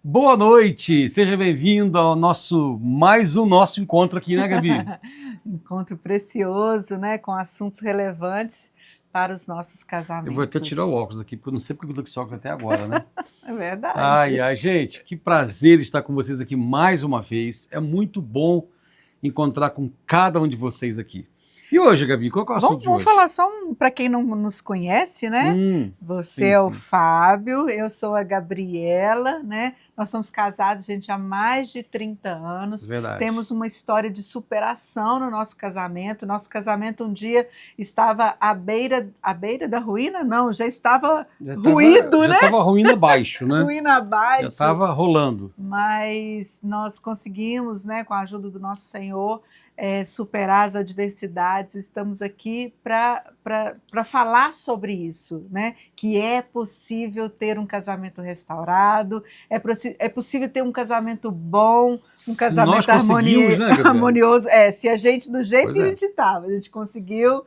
Boa noite, seja bem-vindo ao mais um nosso encontro aqui, né, Gabi? Encontro precioso, né, com assuntos relevantes para os nossos casamentos. Eu vou até tirar o óculos aqui, porque eu não sei porque eu tô com esse óculos até agora, né? É verdade. Ai, gente, que prazer estar com vocês aqui mais uma vez. É muito bom encontrar com cada um de vocês aqui. E hoje, Gabi, qual é o assunto de Vamos hoje? falar só para quem não nos conhece, né? Você é o Fábio, eu sou a Gabriela, né? Nós somos casados, gente, há mais de 30 anos. Verdade. Temos uma história de superação no nosso casamento. Nosso casamento um dia estava à beira da ruína? Não, já estava ruído, né? Já estava ruína abaixo, né? Ruína abaixo. Já estava rolando. Mas nós conseguimos, né, com a ajuda do nosso Senhor, superar as adversidades. Estamos aqui para falar sobre isso, né? Que é possível ter um casamento restaurado, é possível ter um casamento bom, um casamento harmonioso. Se a gente, do jeito que a gente estava, a gente conseguiu,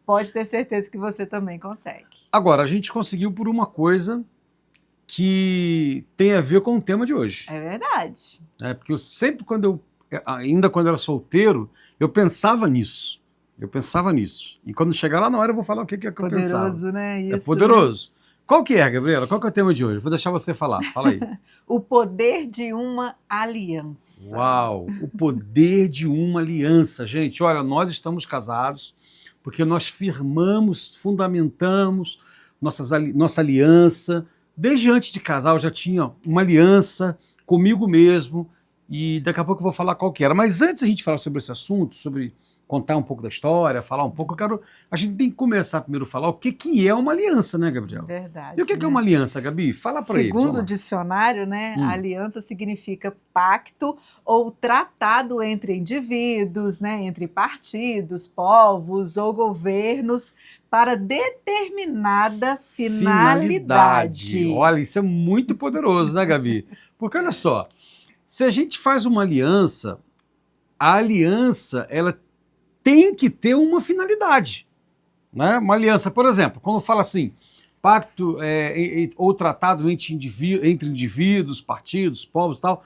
pode ter certeza que você também consegue. Agora, a gente conseguiu por uma coisa que tem a ver com o tema de hoje. É verdade. Porque eu sempre, ainda quando eu era solteiro, eu pensava nisso. E quando chegar lá na hora eu vou falar o que eu pensava. Poderoso, né? Isso, é poderoso. Né? Qual que é, Gabriela? Qual que é o tema de hoje? Vou deixar você falar. Fala aí. O poder de uma aliança. Uau! O poder de uma aliança. Gente, olha, nós estamos casados porque nós fundamentamos nossa aliança. Desde antes de casar eu já tinha uma aliança comigo mesmo, e daqui a pouco eu vou falar qual que era. Mas antes a gente falar sobre esse assunto, sobre contar um pouco da história, falar um pouco, a gente tem que começar primeiro a falar o que é uma aliança, né, Gabriel? Verdade. E o que é uma aliança, Gabi? Fala para eles. Segundo o dicionário, né, aliança significa pacto ou tratado entre indivíduos, né, entre partidos, povos ou governos para determinada finalidade. Olha, isso é muito poderoso, né, Gabi? Porque olha só, se a gente faz uma aliança, a aliança ela tem que ter uma finalidade, né? Uma aliança, por exemplo, quando fala assim, pacto ou tratado entre indivíduos, partidos, povos e tal,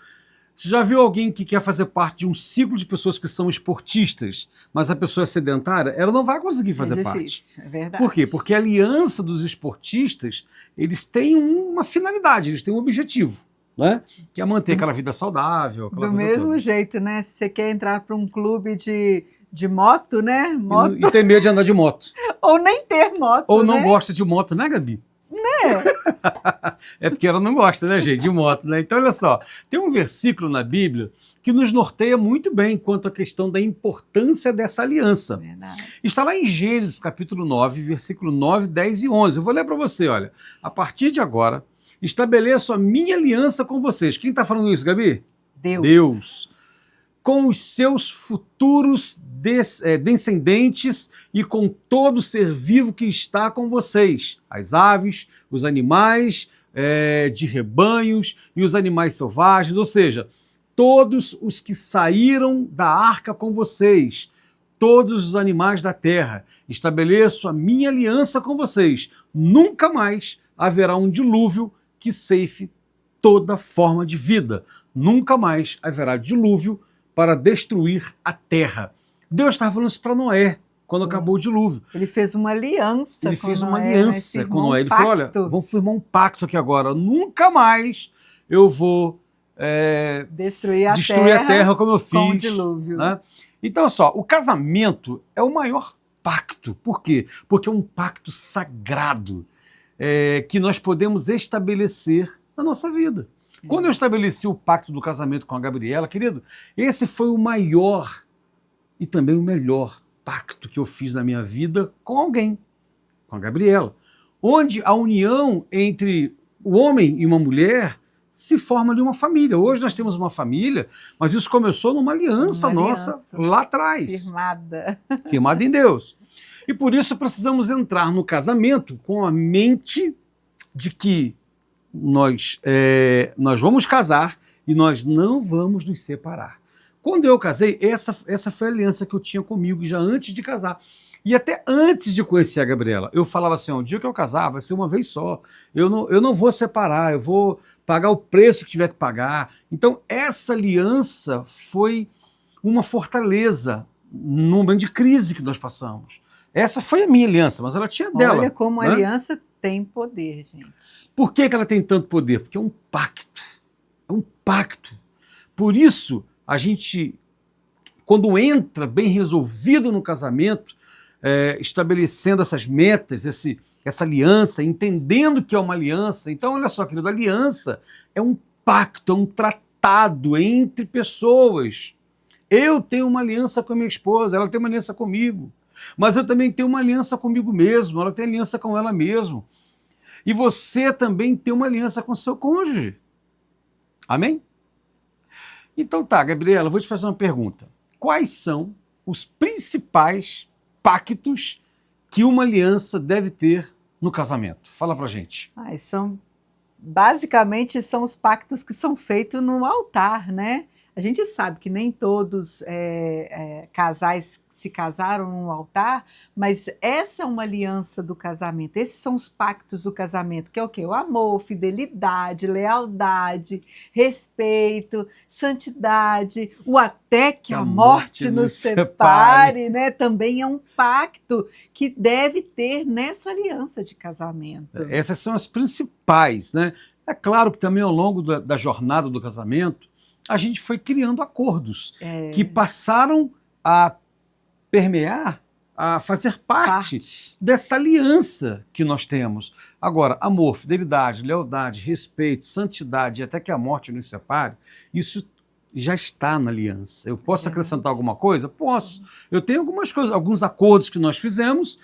você já viu alguém que quer fazer parte de um ciclo de pessoas que são esportistas, mas a pessoa é sedentária? Ela não vai conseguir fazer parte. É verdade. Por quê? Porque a aliança dos esportistas, eles têm uma finalidade, eles têm um objetivo, né? Que é manter aquela vida saudável. Do mesmo jeito, né? Se você quer entrar para um clube de moto, né? E tem medo de andar de moto. Ou nem ter moto, ou não gosta de moto, né, Gabi? Né? É porque ela não gosta, né, gente, de moto, né? Então, olha só, tem um versículo na Bíblia que nos norteia muito bem quanto à questão da importância dessa aliança. Verdade. Está lá em Gênesis, capítulo 9, versículo 9, 10 e 11. Eu vou ler para você, olha. A partir de agora, estabeleço a minha aliança com vocês. Quem está falando isso, Gabi? Deus. Com os seus futuros descendentes e com todo ser vivo que está com vocês, as aves, os animais de rebanhos e os animais selvagens, ou seja, todos os que saíram da arca com vocês, todos os animais da terra. Estabeleço a minha aliança com vocês. Nunca mais haverá um dilúvio que ceife toda forma de vida. Nunca mais haverá dilúvio para destruir a terra. Deus estava falando isso para Noé, quando acabou o dilúvio. Ele fez uma aliança Ele fez uma aliança com Noé. Ele falou, olha, vamos firmar um pacto aqui agora. Nunca mais eu vou destruir a terra como eu fiz. Com o dilúvio. Né? Então, só, o casamento é o maior pacto. Por quê? Porque é um pacto sagrado que nós podemos estabelecer na nossa vida. Quando eu estabeleci o pacto do casamento com a Gabriela, querido, esse foi o maior e também o melhor pacto que eu fiz na minha vida com alguém, com a Gabriela, onde a união entre o homem e uma mulher se forma ali uma família. Hoje nós temos uma família, mas isso começou numa aliança nossa lá atrás. Firmada em Deus. E por isso precisamos entrar no casamento com a mente de que nós vamos casar e nós não vamos nos separar. Quando eu casei, essa foi a aliança que eu tinha comigo já antes de casar. E até antes de conhecer a Gabriela, eu falava assim, o dia que eu casar vai ser uma vez só. Eu não vou separar, eu vou pagar o preço que tiver que pagar. Então, essa aliança foi uma fortaleza no momento de crise que nós passamos. Essa foi a minha aliança, mas ela tinha dela. Olha como a né? aliança tem poder, gente. Por que ela tem tanto poder? Porque é um pacto. É um pacto. Por isso, a gente, quando entra bem resolvido no casamento, estabelecendo essas metas, essa aliança, entendendo que é uma aliança. Então, olha só, querido, a aliança é um pacto, é um tratado entre pessoas. Eu tenho uma aliança com a minha esposa, ela tem uma aliança comigo, mas eu também tenho uma aliança comigo mesmo, ela tem aliança com ela mesma. E você também tem uma aliança com seu cônjuge. Amém? Então tá, Gabriela, eu vou te fazer uma pergunta. Quais são os principais pactos que uma aliança deve ter no casamento? Fala pra gente. Basicamente, são os pactos que são feitos no altar, né? A gente sabe que nem todos casais se casaram no altar, mas essa é uma aliança do casamento. Esses são os pactos do casamento, que é o quê? O amor, fidelidade, lealdade, respeito, santidade, o até que a morte nos separe, né? Também é um pacto que deve ter nessa aliança de casamento. Essas são as principais, né? É claro que também ao longo da jornada do casamento, a gente foi criando acordos que passaram a permear, a fazer parte dessa aliança que nós temos. Agora, amor, fidelidade, lealdade, respeito, santidade, até que a morte nos separe, isso já está na aliança. Eu posso acrescentar alguma coisa? Posso. Eu tenho algumas coisas, alguns acordos que nós fizemos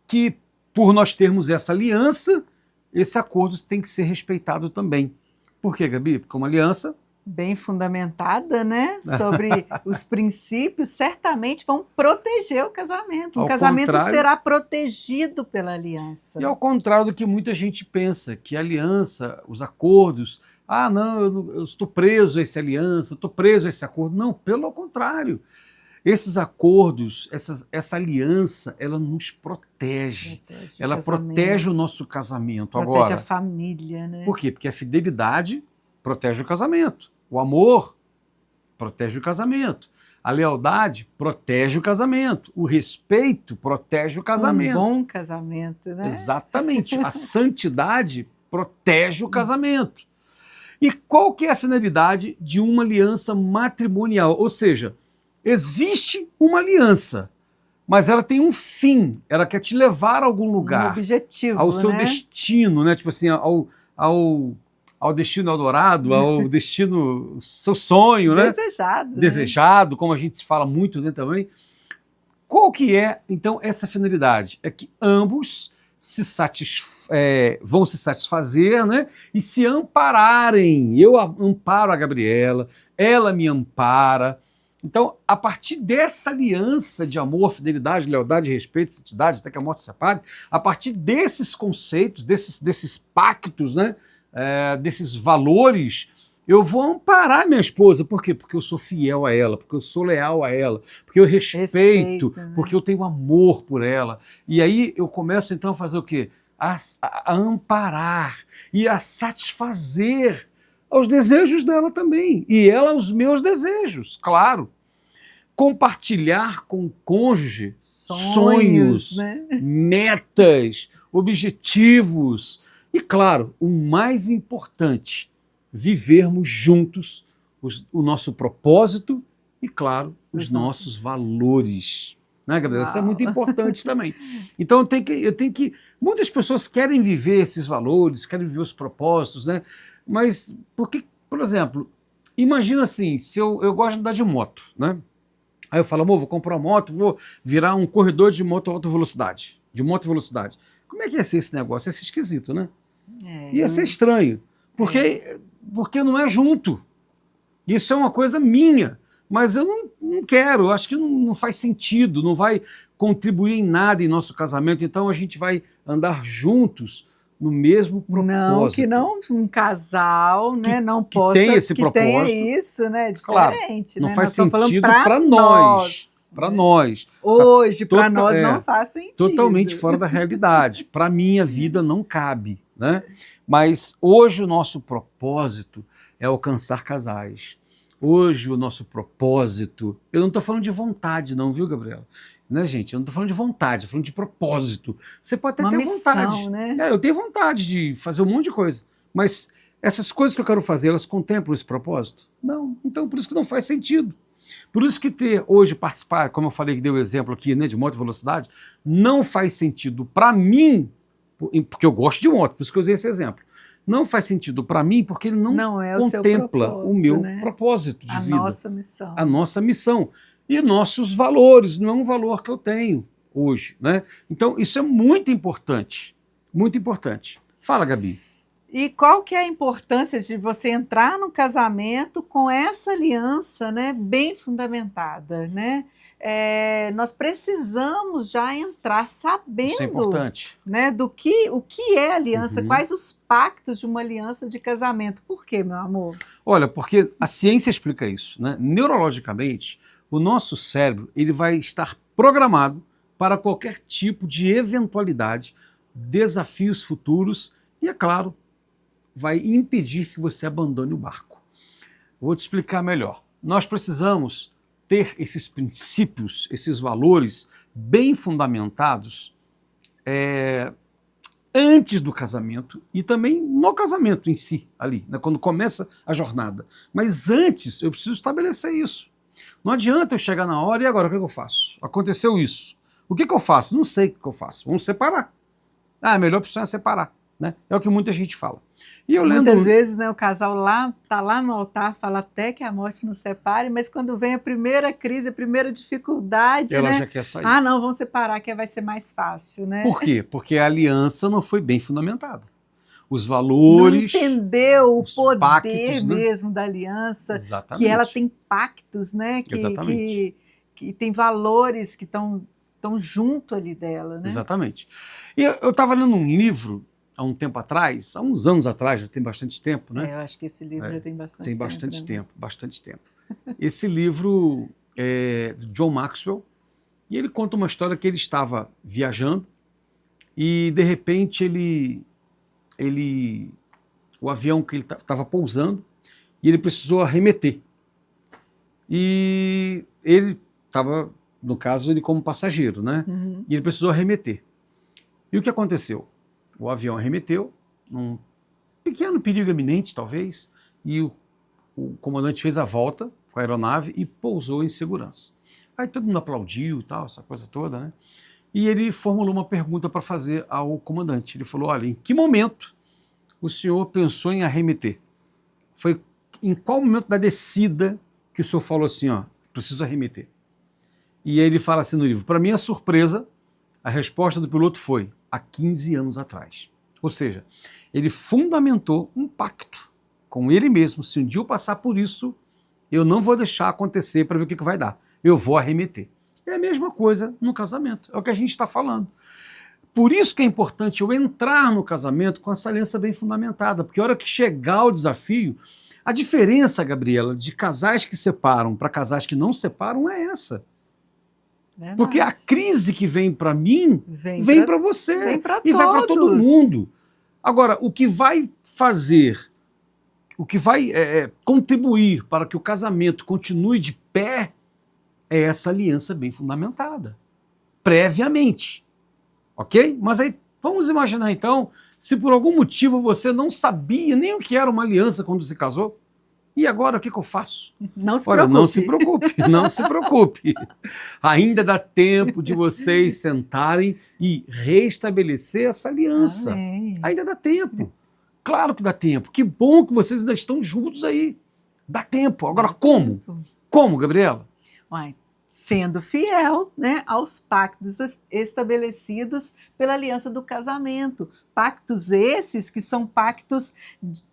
que, por nós termos essa aliança, esse acordo tem que ser respeitado também. Por quê, Gabi? Porque uma aliança bem fundamentada, né? Sobre os princípios, certamente vão proteger o casamento. O casamento será protegido pela aliança. E ao contrário do que muita gente pensa, que a aliança, os acordos, não, eu estou preso a essa aliança, eu estou preso a esse acordo. Não, pelo contrário. Esses acordos, essa aliança, ela nos protege. Ela protege o nosso casamento. Protege a família, né? Por quê? Porque a fidelidade protege o casamento. O amor protege o casamento. A lealdade protege o casamento. O respeito protege o casamento. Um bom casamento, né? Exatamente. A santidade protege o casamento. E qual que é a finalidade de uma aliança matrimonial? Ou seja, existe uma aliança, mas ela tem um fim. Ela quer te levar a algum lugar. Um objetivo, ao seu destino, né? Tipo assim, ao destino eldorado, ao destino, seu sonho, né? Desejado. Desejado, como a gente fala muito, né, também. Qual que é, então, essa finalidade? É que ambos vão se satisfazer, né? E se ampararem. Eu amparo a Gabriela, ela me ampara. Então, a partir dessa aliança de amor, fidelidade, lealdade, respeito, santidade, até que a morte separe, a partir desses conceitos, desses pactos, né? Desses valores, eu vou amparar minha esposa. Por quê? Porque eu sou fiel a ela, porque eu sou leal a ela, porque eu respeito, né? Porque eu tenho amor por ela. E aí eu começo então a fazer o quê? A amparar e a satisfazer aos desejos dela também. E ela aos meus desejos, claro. Compartilhar com o cônjuge sonhos, né? Metas, objetivos. E, claro, o mais importante, vivermos juntos o nosso propósito e, claro, os nossos valores. Né, Gabriela? Isso é muito importante também. Então, eu tenho que... Muitas pessoas querem viver esses valores, querem viver os propósitos, né? Mas, por exemplo, imagina assim, se eu gosto de andar de moto, né? Aí eu falo, amor, vou comprar uma moto, vou virar um corredor de moto alta velocidade, Como é que ia ser esse negócio? Ia ser esquisito, né? Ia ser estranho, porque não é junto. Isso é uma coisa minha, mas eu não quero, eu acho que não faz sentido, não vai contribuir em nada em nosso casamento, então a gente vai andar juntos no mesmo propósito. Que não um casal, né, não possa tem esse propósito, tenha isso, né, diferente. Claro, não né? faz sentido para nós. para nós. Hoje, para nós não faz sentido. Totalmente fora da realidade. Para minha vida não cabe, né? Mas hoje o nosso propósito é alcançar casais. Hoje o nosso propósito, eu não estou falando de vontade não, viu, Gabriela? Né, gente? Eu não estou falando de vontade, estou falando de propósito. Você pode até ter vontade. Né? Eu tenho vontade de fazer um monte de coisa, mas essas coisas que eu quero fazer, elas contemplam esse propósito? Não. Então, por isso que não faz sentido. Por isso que ter hoje, participar, como eu falei que deu o exemplo aqui, né, de moto e velocidade, não faz sentido para mim, porque eu gosto de moto, por isso que eu usei esse exemplo. Não faz sentido para mim porque ele não contempla o meu propósito de vida. A nossa missão. A nossa missão. E nossos valores, não é um valor que eu tenho hoje, né? Então, isso é muito importante. Muito importante. Fala, Gabi. E qual que é a importância de você entrar no casamento com essa aliança, né, bem fundamentada, né? Nós precisamos já entrar sabendo, isso é importante, né, o que é aliança, quais os pactos de uma aliança de casamento. Por quê, meu amor? Olha, porque a ciência explica isso, né? Neurologicamente, o nosso cérebro ele vai estar programado para qualquer tipo de eventualidade, desafios futuros e, é claro, vai impedir que você abandone o barco. Vou te explicar melhor. Nós precisamos ter esses princípios, esses valores bem fundamentados antes do casamento e também no casamento em si, ali, né, quando começa a jornada. Mas antes eu preciso estabelecer isso. Não adianta eu chegar na hora e agora o que eu faço? Aconteceu isso. O que eu faço? Não sei o que eu faço. Vamos separar. A melhor opção é separar. Né? É o que muita gente fala. E eu muitas vezes, né, o casal está lá no altar, fala até que a morte nos separe, mas quando vem a primeira crise, a primeira dificuldade, ela né? já quer sair. Não, vamos separar que vai ser mais fácil. Né? Por quê? Porque a aliança não foi bem fundamentada. Os valores... Não entendeu o poder pactos, mesmo, né, da aliança. Exatamente. Que ela tem pactos, né? Que tem valores que estão junto ali dela. Né? Exatamente. E eu estava lendo um livro há um tempo atrás, há uns anos atrás, já tem bastante tempo, né? Eu acho que esse livro já tem bastante tempo. Tem bastante tempo, bastante tempo. Esse livro é de John Maxwell, e ele conta uma história que ele estava viajando e, de repente, o avião que ele estava pousando, e ele precisou arremeter. E ele estava, no caso, ele como passageiro, né? E ele precisou arremeter. E o que aconteceu? O avião arremeteu, um pequeno perigo iminente, talvez, e o comandante fez a volta com a aeronave e pousou em segurança. Aí todo mundo aplaudiu, tal, essa coisa toda, né? E ele formulou uma pergunta para fazer ao comandante. Ele falou, olha, em que momento o senhor pensou em arremeter? Foi em qual momento da descida que o senhor falou assim, ó, preciso arremeter? E aí ele fala assim no livro, para minha surpresa, a resposta do piloto foi, há 15 anos atrás. Ou seja, ele fundamentou um pacto com ele mesmo. Se um dia eu passar por isso, eu não vou deixar acontecer para ver o que vai dar. Eu vou arremeter. É a mesma coisa no casamento. É o que a gente está falando. Por isso que é importante eu entrar no casamento com essa aliança bem fundamentada, porque a hora que chegar o desafio, a diferença, Gabriela, de casais que separam para casais que não separam é essa. Verdade. Porque a crise que vem para mim, vem para você, vem pra e vai para todo mundo. Agora, o que vai fazer, o que vai contribuir para que o casamento continue de pé, é essa aliança bem fundamentada, previamente. Ok? Mas aí, vamos imaginar então, se por algum motivo você não sabia nem o que era uma aliança quando se casou, e agora o que eu faço? Não se Olha, preocupe. não se preocupe, não se preocupe. Ainda dá tempo de vocês sentarem e restabelecer essa aliança. Amém. Ainda dá tempo. Claro que dá tempo. Que bom que vocês ainda estão juntos aí. Dá tempo. Agora, como? Como, Gabriela? Uai, sendo fiel, né, aos pactos estabelecidos pela aliança do casamento. pactos esses que são pactos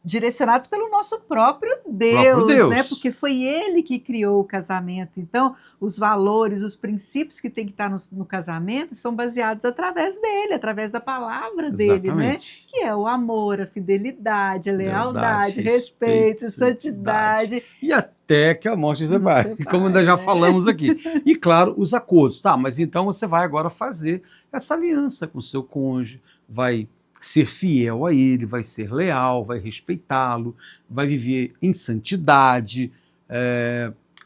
direcionados pelo nosso próprio Deus, né? Porque foi Ele que criou o casamento. Então, os valores, os princípios que tem que estar no casamento são baseados através dele, através da palavra dele, né? Que é o amor, a fidelidade, a lealdade, respeito, santidade. E até que a morte separe, como nós já falamos aqui. E claro, os acordos. Tá, mas então você vai agora fazer essa aliança com o seu cônjuge, vai ser fiel a ele, vai ser leal, vai respeitá-lo, vai viver em santidade,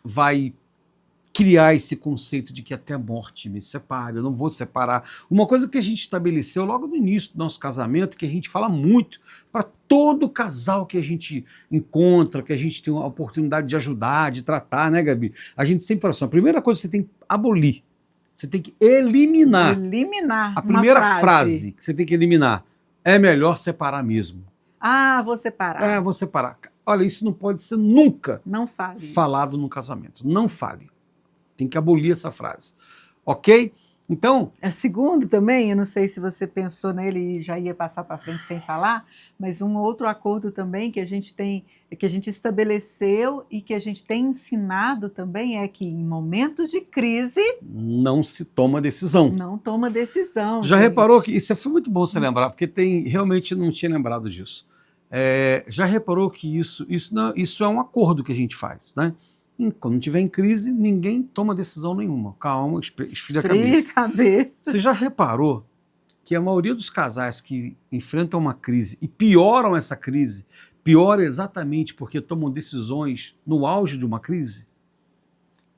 vai criar esse conceito de que até a morte me separe, eu não vou separar. Uma coisa que a gente estabeleceu logo no início do nosso casamento, que a gente fala muito para todo casal que a gente encontra, que a gente tem a oportunidade de ajudar, de tratar, né, Gabi? A gente sempre fala assim, a primeira coisa que você tem que abolir, você tem que eliminar. Eliminar. A primeira frase que você tem que eliminar é melhor separar mesmo. Ah, vou separar. Vou separar. Olha, isso não pode ser nunca falado no casamento. Não fale. Tem que abolir essa frase. Ok? Então... Segundo também, eu não sei se você pensou nele e já ia passar para frente sem falar, mas um outro acordo também que a gente tem, que a gente estabeleceu e que a gente tem ensinado também é que em momentos de crise... não se toma decisão. Não toma decisão. Já reparou que... Isso foi muito bom você lembrar, porque realmente não tinha lembrado disso. Já reparou que isso é um acordo que a gente faz, né? Quando estiver em crise, ninguém toma decisão nenhuma. Calma, esfria a cabeça. Você já reparou que a maioria dos casais que enfrentam uma crise e pioram essa crise, piora exatamente porque tomam decisões no auge de uma crise?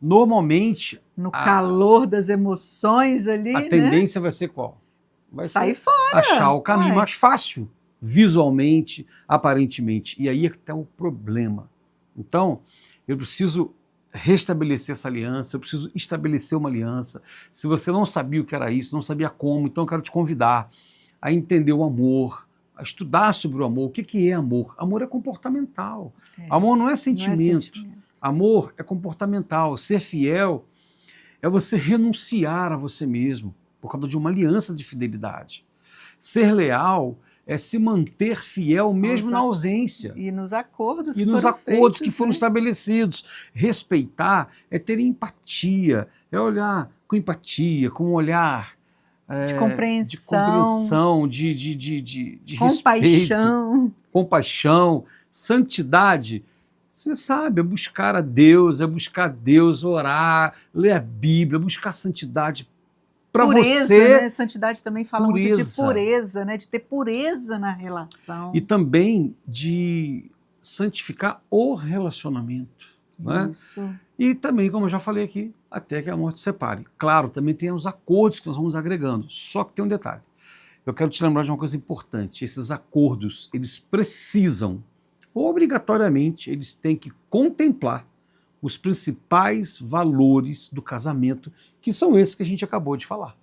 Normalmente... no calor das emoções ali, a tendência vai ser qual? Vai sair fora. Achar o caminho mais fácil, visualmente, aparentemente. E aí é que está o problema. Então... eu preciso restabelecer essa aliança, eu preciso estabelecer uma aliança. Se você não sabia o que era isso, não sabia como, então eu quero te convidar a entender o amor, a estudar sobre o amor. O que é amor? Amor é comportamental. Amor não é sentimento. Amor é comportamental. Ser fiel é você renunciar a você mesmo por causa de uma aliança de fidelidade. Ser leal é se manter fiel mesmo na ausência. E nos acordos que foram estabelecidos. Respeitar é ter empatia, é olhar com empatia, com um olhar de compreensão, de compaixão. Compaixão, santidade. Você sabe, é buscar a Deus, orar, ler a Bíblia, buscar santidade. Pureza, né? Santidade também fala muito de pureza, né? De ter pureza na relação. E também de santificar o relacionamento. Isso. Né? E também, como eu já falei aqui, até que a morte separe. Claro, também tem os acordos que nós vamos agregando. Só que tem um detalhe. Eu quero te lembrar de uma coisa importante. Esses acordos, eles precisam, obrigatoriamente, eles têm que contemplar os principais valores do casamento, que são esses que a gente acabou de falar,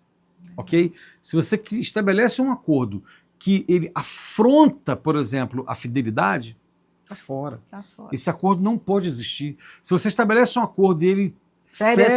ok? Se você estabelece um acordo que ele afronta, por exemplo, a fidelidade, está fora. Esse acordo não pode existir. Se você estabelece um acordo e ele fere a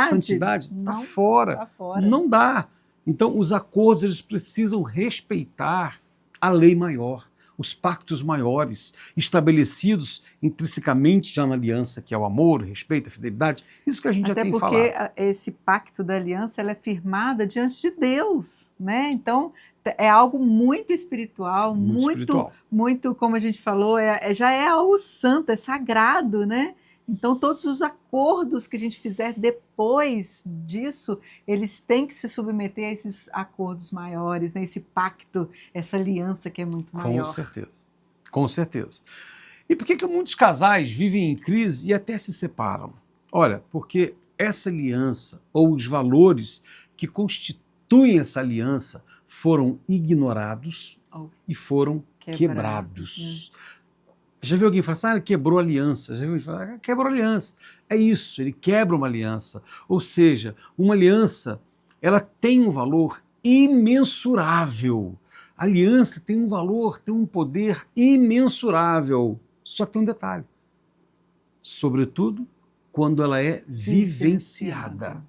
santidade, está fora. Não dá. Então, os acordos eles precisam respeitar a lei maior, os pactos maiores, estabelecidos intrinsecamente já na aliança, que é o amor, o respeito, a fidelidade, isso que a gente já tem falado. Até porque esse pacto da aliança ela é firmada diante de Deus, né? Então, é algo muito espiritual, muito, como a gente falou, já é algo santo, é sagrado, né? Então, todos os acordos que a gente fizer depois disso, eles têm que se submeter a esses acordos maiores, né? Esse pacto, essa aliança que é muito maior. Com certeza. E por que muitos casais vivem em crise e até se separam? Olha, porque essa aliança, ou os valores que constituem essa aliança, foram ignorados e foram quebrados. Né? Já viu alguém falar assim, ele quebrou a aliança. Já viu alguém falar, quebrou a aliança. É isso, ele quebra uma aliança. Ou seja, uma aliança, ela tem um valor imensurável. A aliança tem um valor, tem um poder imensurável. Só que tem um detalhe. Sobretudo, quando ela é vivenciada.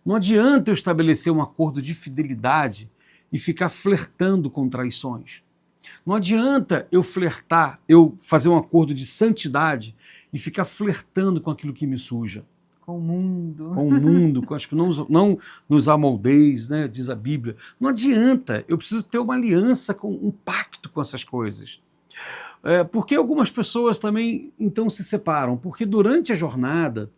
Não adianta eu estabelecer um acordo de fidelidade e ficar flertando com traições. Não adianta eu flertar, eu fazer um acordo de santidade e ficar flertando com aquilo que me suja. Com o mundo. Com o mundo, com acho que não nos amoldeis, né, diz a Bíblia. Não adianta, eu preciso ter uma aliança, um pacto com essas coisas. Porque algumas pessoas também então se separam? Porque durante a jornada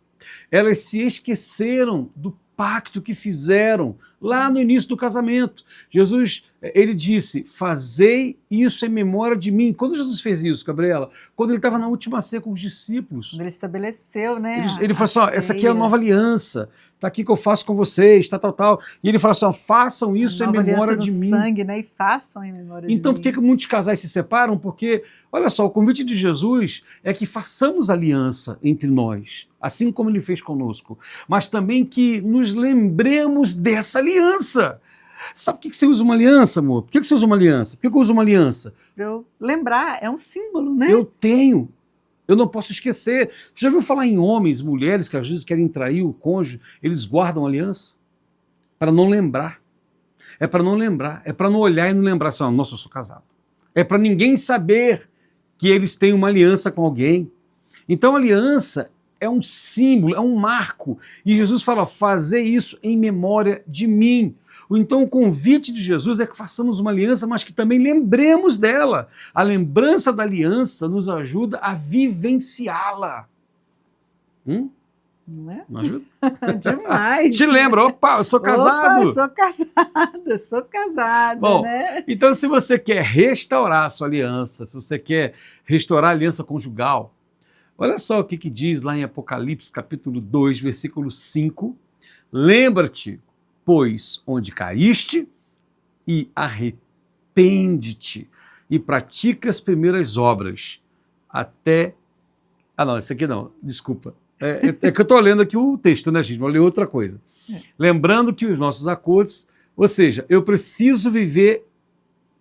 elas se esqueceram do pacto que fizeram lá no início do casamento. Jesus, ele disse, fazei isso em memória de mim. Quando Jesus fez isso, Gabriela? Quando ele estava na última ceia com os discípulos. Ele estabeleceu, né? Ele falou assim, essa aqui é a nova aliança, está aqui que eu faço com vocês, tal. E ele falou assim, façam isso em memória de mim. Sangue, né? E façam em memória de mim. Então, por que muitos casais se separam? Porque, olha só, o convite de Jesus é que façamos aliança entre nós, assim como ele fez conosco, mas também que nos lembremos dessa aliança. Sabe por que você usa uma aliança, amor? Por que você usa uma aliança? Por que eu uso uma aliança? Para eu lembrar, é um símbolo, né? Eu não posso esquecer. Você já ouviu falar em homens, mulheres que às vezes querem trair o cônjuge, eles guardam aliança? Para não lembrar. É para não lembrar. É para não olhar e não lembrar assim, nossa, eu sou casado. É para ninguém saber que eles têm uma aliança com alguém. Então, a aliança é um símbolo, é um marco. E Jesus fala, fazer isso em memória de mim. Então o convite de Jesus é que façamos uma aliança, mas que também lembremos dela. A lembrança da aliança nos ajuda a vivenciá-la. Não é? Não ajuda? Demais. Te lembra, opa, eu sou casado. Eu sou casada, Bom, né? então se você quer restaurar a sua aliança, se você quer restaurar a aliança conjugal, olha só o que diz lá em Apocalipse, capítulo 2, versículo 5. Lembra-te, pois, onde caíste, e arrepende-te, e pratica as primeiras obras, até... Ah, não, esse aqui não, desculpa. É que eu estou lendo aqui o texto, né, gente? Vou ler outra coisa. Lembrando que os nossos acordos, ou seja, eu preciso viver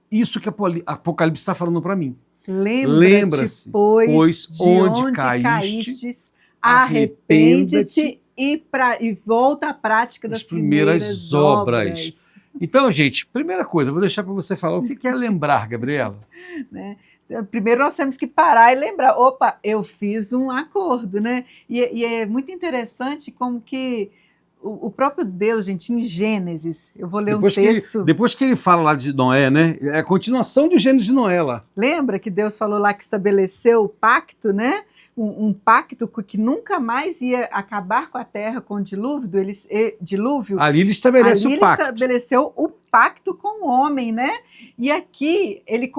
isso que Apocalipse está falando para mim. Lembra-se, pois, onde caíste, arrepende-te e volta à prática das primeiras obras. Então, gente, primeira coisa, eu vou deixar para você falar o que é lembrar, Gabriela. Né? Primeiro nós temos que parar e lembrar, opa, eu fiz um acordo, né? E é muito interessante como que o próprio Deus, gente, em Gênesis, eu vou ler um texto... Depois que ele fala lá de Noé, né? É a continuação do Gênesis de Noé lá. Lembra que Deus falou lá que estabeleceu o pacto, né? Um pacto que nunca mais ia acabar com a terra com o dilúvio. Ali ele estabelece o pacto. Ele estabeleceu o pacto com o homem, né? E aqui ele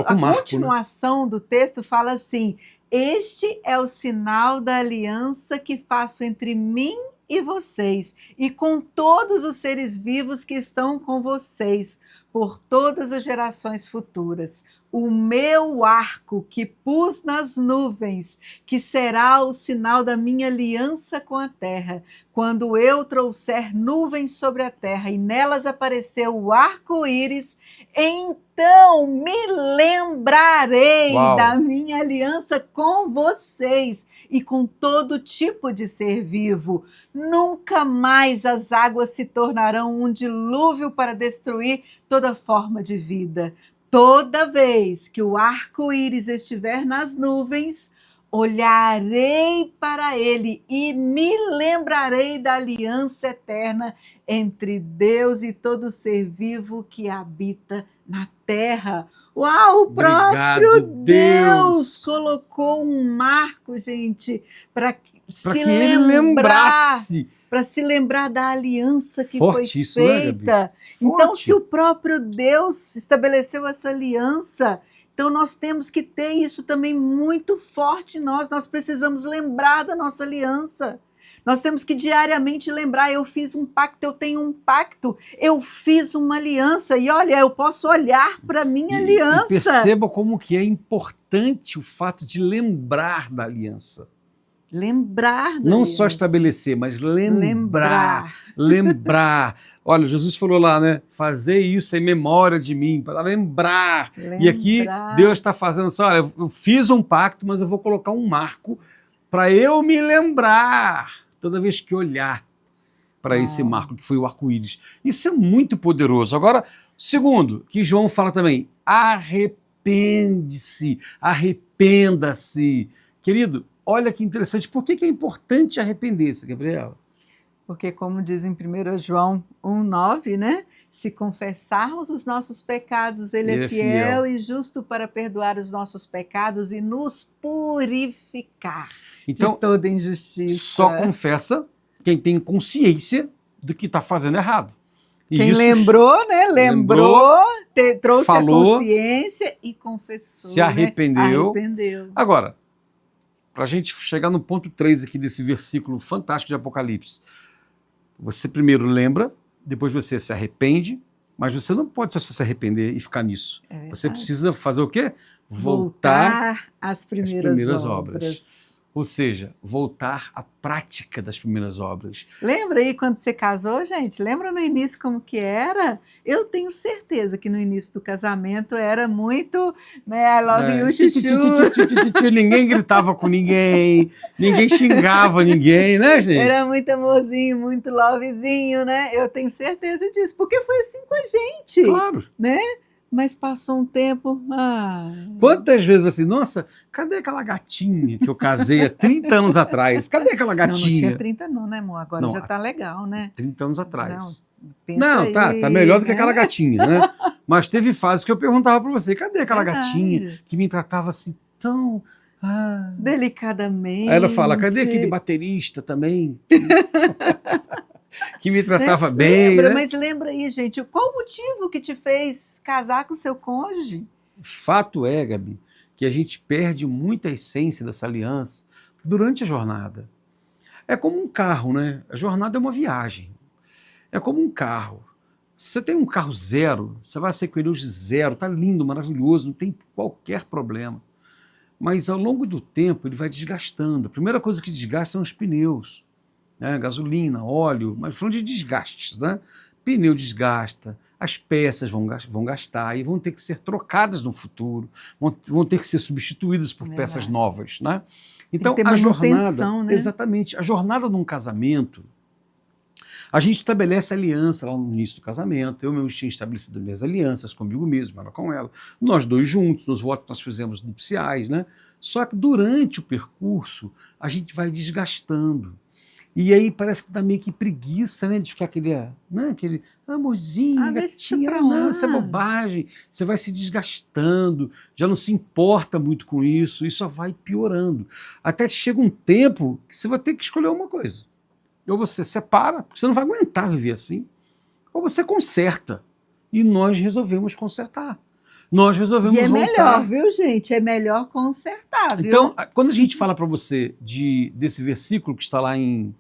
a continuação do texto fala assim: este é o sinal da aliança que faço entre mim e vocês, e com todos os seres vivos que estão com vocês, por todas as gerações futuras. O meu arco que pus nas nuvens, que será o sinal da minha aliança com a terra, quando eu trouxer nuvens sobre a terra e nelas apareceu o arco-íris, então me lembrarei da minha aliança com vocês e com todo tipo de ser vivo. Nunca mais as águas se tornarão um dilúvio para destruir toda forma de vida. Toda vez que o arco-íris estiver nas nuvens, olharei para ele e me lembrarei da aliança eterna entre Deus e todo ser vivo que habita na terra. Uau, o próprio Deus colocou um marco, gente, para se lembrar. Para se lembrar da aliança que foi feita. Né, então, se o próprio Deus estabeleceu essa aliança, então nós temos que ter isso também muito forte em nós. Nós precisamos lembrar da nossa aliança. Nós temos que diariamente lembrar, eu fiz um pacto, eu tenho um pacto, eu fiz uma aliança. E olha, eu posso olhar para a minha aliança. E perceba como que é importante o fato de lembrar da aliança. Lembrar não só estabelecer, mas lembrar. Olha, Jesus falou lá, né? Fazer isso em memória de mim, para lembrar. E aqui Deus está fazendo assim, olha, eu fiz um pacto, mas eu vou colocar um marco para eu me lembrar toda vez que olhar para esse marco, que foi o arco-íris. Isso é muito poderoso. Agora, Segundo, que João fala também, arrepende-se, arrependa-se. Querido, olha que interessante. Por que é importante arrepender-se, Gabriela? Porque, como diz em 1 João 1,9, né? Se confessarmos os nossos pecados, Ele é fiel e justo para perdoar os nossos pecados e nos purificar de toda injustiça. Só confessa quem tem consciência do que está fazendo errado. E quem lembrou, né? Lembrou, trouxe falou, a consciência e confessou. Se arrependeu. Né? Arrependeu. Agora, para a gente chegar no ponto 3 aqui desse versículo fantástico de Apocalipse, você primeiro lembra, depois você se arrepende, mas você não pode só se arrepender e ficar nisso. Você precisa fazer o quê? Voltar às primeiras obras. Ou seja, voltar à prática das primeiras obras. Lembra aí quando você casou, gente? Lembra no início como que era? Eu tenho certeza que no início do casamento era muito, né, I love you, chuchu. Ninguém gritava com ninguém, ninguém xingava ninguém, né, gente? Era muito amorzinho, muito lovezinho, né? Eu tenho certeza disso, porque foi assim com a gente. Claro. Né? Mas passou um tempo. Quantas vezes você, nossa, cadê aquela gatinha que eu casei há 30 anos atrás? Cadê aquela gatinha? Não tinha 30 não, né, amor? Agora não, já tá legal, né? 30 anos atrás. Não, aí, tá melhor do que aquela gatinha, né? Mas teve fases que eu perguntava pra você, cadê aquela gatinha que me tratava assim tão... delicadamente. Aí ela fala, cadê aquele baterista também? Que me tratava bem. Lembra, né? Mas lembra aí, gente, qual o motivo que te fez casar com seu cônjuge? Fato é, Gabi, que a gente perde muita essência dessa aliança durante a jornada. É como um carro, né? A jornada é uma viagem. É como um carro. Se você tem um carro zero, você vai sair com ele hoje zero, tá lindo, maravilhoso, não tem qualquer problema. Mas ao longo do tempo ele vai desgastando. A primeira coisa que desgasta são os pneus. Né, gasolina, óleo, mas falando de desgastes, né? Pneu desgasta, as peças vão gastar e vão ter que ser trocadas no futuro, vão ter que ser substituídas por peças novas, né? Então a jornada, né? Exatamente, a jornada num casamento, a gente estabelece aliança lá no início do casamento. Eu mesmo tinha estabelecido minhas alianças comigo mesmo, ela com ela, nós dois juntos, nos votos que nós fizemos nupciais, né? Só que durante o percurso a gente vai desgastando. E aí parece que dá meio que preguiça, né, de ficar aquele amorzinho, gatinha, não, isso é bobagem. Você vai se desgastando, já não se importa muito com isso, e só vai piorando. Até que chega um tempo que você vai ter que escolher uma coisa. Ou você separa, porque você não vai aguentar viver assim, ou você conserta. E nós resolvemos consertar. Nós resolvemos voltar. E é melhor, viu, gente? É melhor consertar, viu? Então, quando a gente fala para você desse versículo que está lá em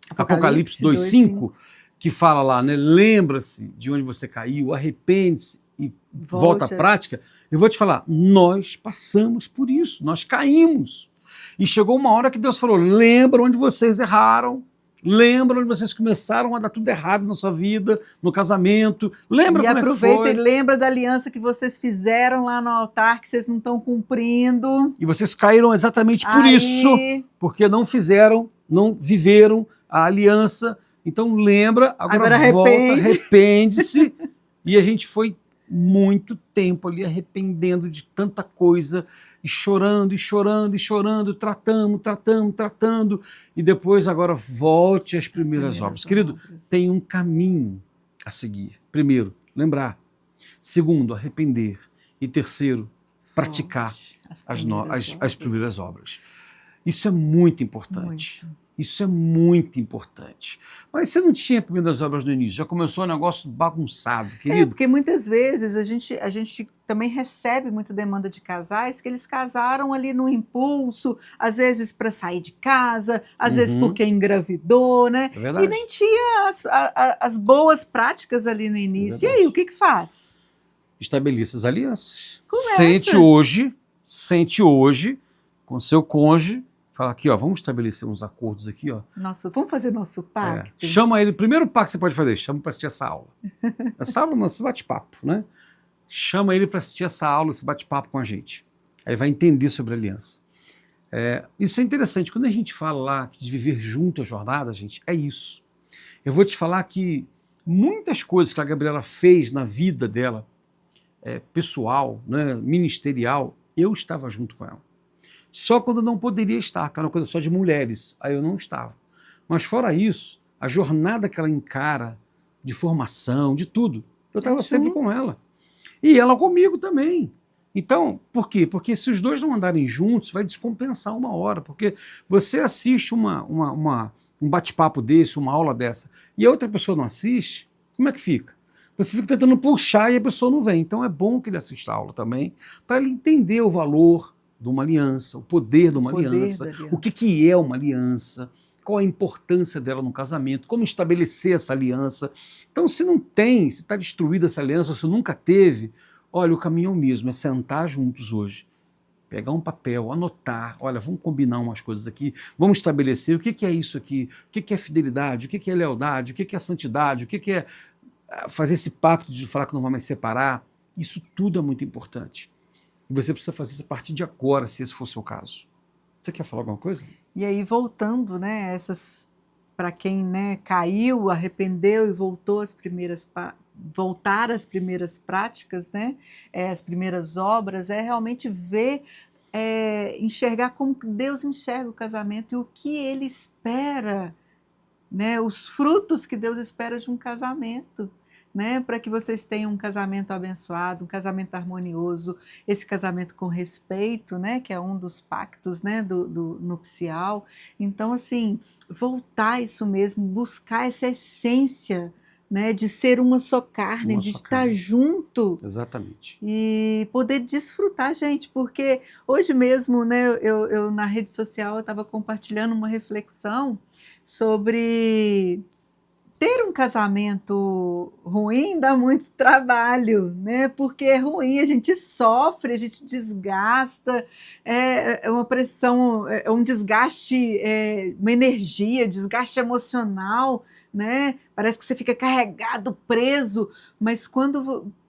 Apocalipse 2:5, que fala lá, né? Lembra-se de onde você caiu, arrepende-se e volta à prática. Eu vou te falar, nós passamos por isso, nós caímos. E chegou uma hora que Deus falou, lembra onde vocês erraram, lembra onde vocês começaram a dar tudo errado na sua vida, no casamento. Lembra como é que foi? E aproveita e lembra da aliança que vocês fizeram lá no altar, que vocês não estão cumprindo. E vocês caíram exatamente por isso, porque não fizeram, não viveram a aliança. Então lembra, agora volta, arrepende-se. E a gente foi muito tempo ali arrependendo de tanta coisa, e chorando, e chorando, e chorando, tratando, e depois agora volte às primeiras obras. Querido, tem um caminho a seguir. Primeiro, lembrar. Segundo, arrepender. E terceiro, praticar as primeiras obras. Isso é muito importante. Isso é muito importante. Mas você não tinha primeiras obras no início, já começou um negócio bagunçado, querido. Porque muitas vezes a gente também recebe muita demanda de casais que eles casaram ali no impulso, às vezes para sair de casa, às vezes porque engravidou, né? É verdade. E nem tinha as boas práticas ali no início. E aí, o que faz? Estabeleça as alianças. Sente hoje com seu cônjuge. Fala aqui, ó, vamos estabelecer uns acordos aqui, ó. Vamos fazer nosso pacto? Chama ele, primeiro pacto que você pode fazer, chama para assistir essa aula. Essa aula não, esse bate-papo, né? Chama ele para assistir essa aula, esse bate-papo com a gente. Aí ele vai entender sobre a aliança. Isso é interessante, quando a gente fala lá de viver junto a jornada, gente, é isso. Eu vou te falar que muitas coisas que a Gabriela fez na vida dela, pessoal, né, ministerial, eu estava junto com ela. Só quando não poderia estar, que era uma coisa só de mulheres, aí eu não estava. Mas fora isso, a jornada que ela encara, de formação, de tudo, eu estava sempre com ela. E ela comigo também. Então, por quê? Porque se os dois não andarem juntos, vai descompensar uma hora, porque você assiste um bate-papo desse, uma aula dessa, e a outra pessoa não assiste, como é que fica? Você fica tentando puxar e a pessoa não vem. Então é bom que ele assista a aula também, para ele entender o valor de uma aliança, o poder de uma aliança, o que é uma aliança, qual a importância dela no casamento, como estabelecer essa aliança. Então, se não tem, se está destruída essa aliança, se nunca teve, olha, o caminho é o mesmo, é sentar juntos hoje, pegar um papel, anotar, olha, vamos combinar umas coisas aqui, vamos estabelecer o que é isso aqui, o que é fidelidade, o que é lealdade, o que é santidade, o que é fazer esse pacto de falar que não vai mais separar. Isso tudo é muito importante. E você precisa fazer isso a partir de agora, se esse for o seu caso. Você quer falar alguma coisa? E aí, voltando, né, para quem, né, caiu, arrependeu e voltar às primeiras práticas, né, as primeiras obras, é realmente ver, enxergar como Deus enxerga o casamento e o que Ele espera, né, os frutos que Deus espera de um casamento. Né, para que vocês tenham um casamento abençoado, um casamento harmonioso, esse casamento com respeito, né, que é um dos pactos, né, do nupcial. Então, assim, voltar isso mesmo, buscar essa essência, né, de ser uma só carne, de estar junto. Exatamente. E poder desfrutar, gente, porque hoje mesmo, né, eu na rede social eu estava compartilhando uma reflexão sobre ter um casamento ruim dá muito trabalho, né? Porque é ruim, a gente sofre, a gente desgasta, é uma pressão, é um desgaste, uma energia, desgaste emocional, né? Parece que você fica carregado, preso, mas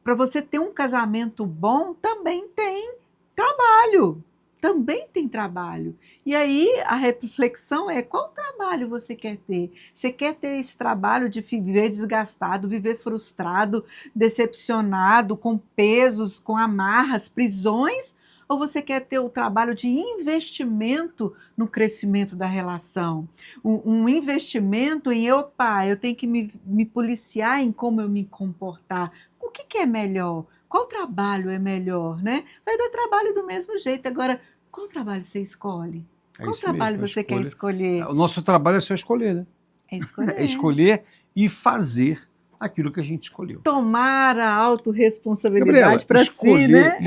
para você ter um casamento bom, também tem trabalho. Também tem trabalho. E aí a reflexão é: qual trabalho você quer ter? Você quer ter esse trabalho de viver desgastado, viver frustrado, decepcionado, com pesos, com amarras, prisões? Ou você quer ter o trabalho de investimento no crescimento da relação? Um investimento em, opa, eu tenho que me policiar em como eu me comportar. O que é melhor? Qual trabalho é melhor, né? Vai dar trabalho do mesmo jeito. Agora, qual trabalho você escolhe? Qual trabalho você quer escolher? O nosso trabalho é só escolher, né? É escolher. É escolher e fazer aquilo que a gente escolheu. Tomar a autorresponsabilidade para si, né?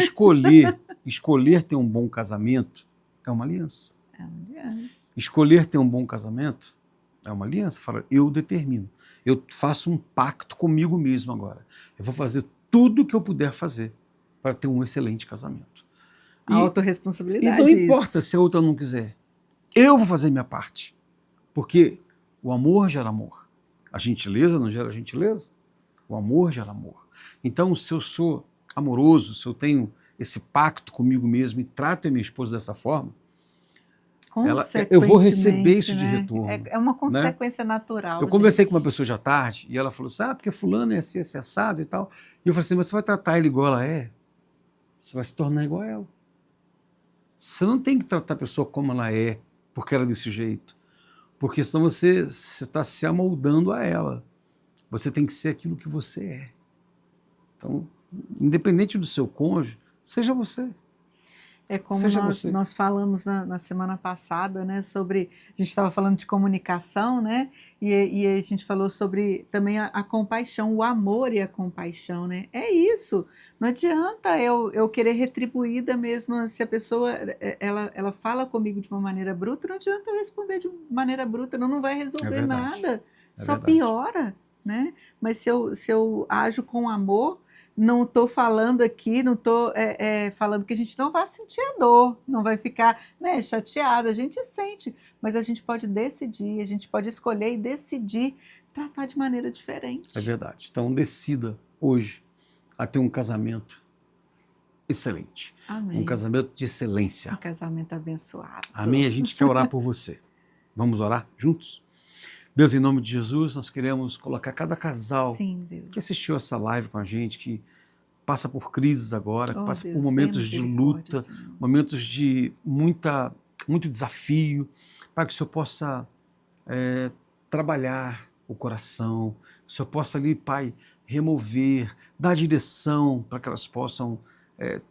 Escolher ter um bom casamento é uma aliança. É uma aliança. Escolher ter um bom casamento é uma aliança. Fala, eu determino. Eu faço um pacto comigo mesmo agora. Eu vou fazer tudo o que eu puder fazer para ter um excelente casamento. A autorresponsabilidade. E não importa se a outra não quiser. Eu vou fazer minha parte. Porque o amor gera amor. A gentileza não gera gentileza? O amor gera amor. Então, se eu sou amoroso, se eu tenho esse pacto comigo mesmo e trato a minha esposa dessa forma, eu vou receber isso de retorno. É uma consequência, né, natural. Eu conversei com uma pessoa já tarde e ela falou assim, porque fulano é assim, esse assado e tal. E eu falei assim, mas você vai tratar ele igual ela é? Você vai se tornar igual a ela. Você não tem que tratar a pessoa como ela é, porque ela é desse jeito. Porque senão você está se amoldando a ela. Você tem que ser aquilo que você é. Então, independente do seu cônjuge, seja você. É como nós falamos na semana passada, né, sobre, a gente estava falando de comunicação, né, e a gente falou sobre também a compaixão, o amor e a compaixão, né, é isso, não adianta eu querer retribuir da mesma, se a pessoa, ela fala comigo de uma maneira bruta, não adianta eu responder de maneira bruta, não vai resolver nada, só piora, né, mas se eu ajo com amor, não estou falando aqui, não estou falando que a gente não vai sentir a dor, não vai ficar, né, chateada, a gente sente, mas a gente pode decidir, a gente pode escolher e decidir tratar de maneira diferente. É verdade. Então decida hoje a ter um casamento excelente. Amém. Um casamento de excelência. Um casamento abençoado. Amém. A gente quer orar por você. Vamos orar juntos? Deus, em nome de Jesus, nós queremos colocar cada casal Sim, Deus. que assistiu essa live com a gente, que passa por crises agora, que passa Deus, por momentos de luta, Senhor. momentos de muito desafio, Pai, que o Senhor possa trabalhar o coração, que o Senhor possa ali, Pai, remover, dar direção para que elas possam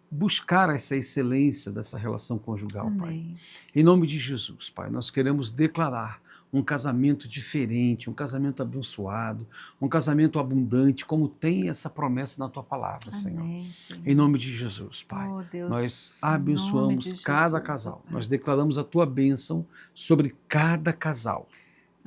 buscar essa excelência dessa relação conjugal, Amém. Pai. Em nome de Jesus, Pai, nós queremos declarar um casamento diferente, um casamento abençoado, um casamento abundante, como tem essa promessa na Tua palavra, Senhor. Amém, Senhor. Em nome de Jesus, Pai. Deus, nós em nome abençoamos de cada Jesus, casal. Pai. Nós declaramos a Tua bênção sobre cada casal.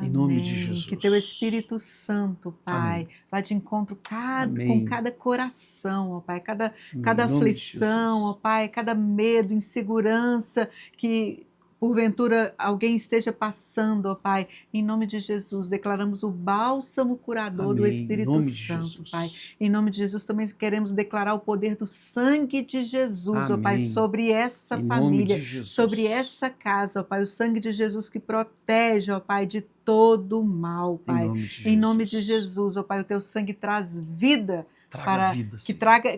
Em nome de Jesus. Que Teu Espírito Santo, Pai, Amém. vá de encontro com Amém. cada coração, ó Pai, cada Em nome de aflição, Jesus. ó Pai, cada medo, insegurança que porventura alguém esteja passando, ó Pai. Em nome de Jesus, declaramos o bálsamo curador do Amém. Espírito Em nome de Santo, Jesus. Pai. Em nome de Jesus também queremos declarar o poder do sangue de Jesus, ó Pai, Amém. sobre essa Em nome família, de Jesus. sobre essa casa, ó Pai, o sangue de Jesus que protege, ó Pai, de todo o mal, Pai. Em nome de Jesus. Em nome de Jesus, ó Pai, o Teu sangue traz vida. Traga vida,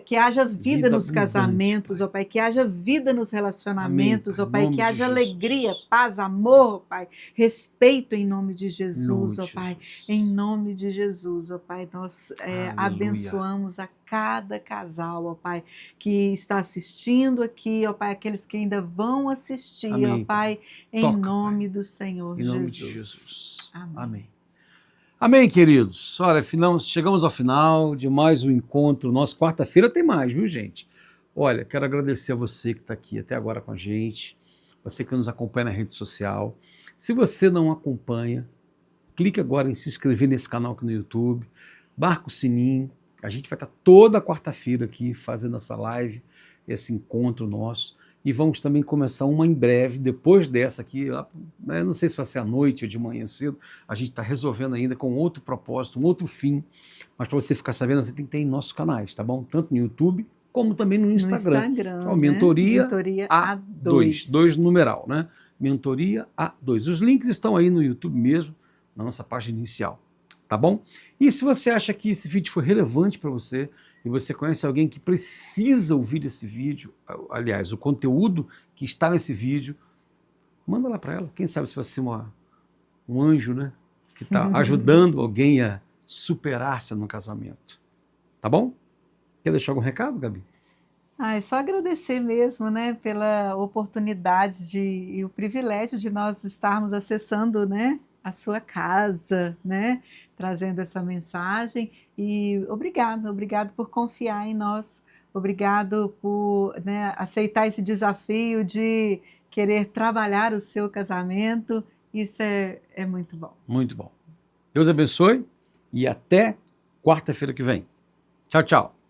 Que haja vida nos abundante, casamentos, Pai. ó Pai, que haja vida nos relacionamentos, Amém, ó Pai. Pai, Em nome que de haja Jesus. alegria, paz, amor, ó Pai, respeito em nome de Jesus, Em nome ó de Pai, Jesus. em nome de Jesus, ó Pai, nós Aleluia. abençoamos a cada casal, ó Pai, que está assistindo aqui, ó Pai, aqueles que ainda vão assistir, Amém, ó Pai, em Toca, nome Pai. do Senhor Em nome Jesus. de Jesus. Amém. Amém. Amém, queridos. Olha, chegamos ao final de mais um encontro nosso. Quarta-feira tem mais, viu, gente? Olha, quero agradecer a você que está aqui até agora com a gente, você que nos acompanha na rede social. Se você não acompanha, clique agora em se inscrever nesse canal aqui no YouTube, marca o sininho. A gente vai estar toda quarta-feira aqui fazendo essa live, esse encontro nosso. E vamos também começar uma em breve, depois dessa aqui, não sei se vai ser à noite ou de manhã cedo, a gente está resolvendo ainda com outro propósito, um outro fim, mas para você ficar sabendo, você tem que ter em nossos canais, tá bom? Tanto no YouTube, como também no Instagram. Então, Mentoria A2, 2 numeral, né? Mentoria A2. Os links estão aí no YouTube mesmo, na nossa página inicial, tá bom? E se você acha que esse vídeo foi relevante para você, e você conhece alguém que precisa ouvir esse vídeo, aliás, o conteúdo que está nesse vídeo, manda lá para ela. Quem sabe se vai ser um anjo, né? Que está ajudando alguém a superar-se no casamento. Tá bom? Quer deixar algum recado, Gabi? É só agradecer mesmo, né, pela oportunidade e o privilégio de nós estarmos acessando, né, a sua casa, né, trazendo essa mensagem. E obrigado por confiar em nós, obrigado por, né, aceitar esse desafio de querer trabalhar o seu casamento. Isso é muito bom. Muito bom. Deus abençoe e até quarta-feira que vem. Tchau, tchau.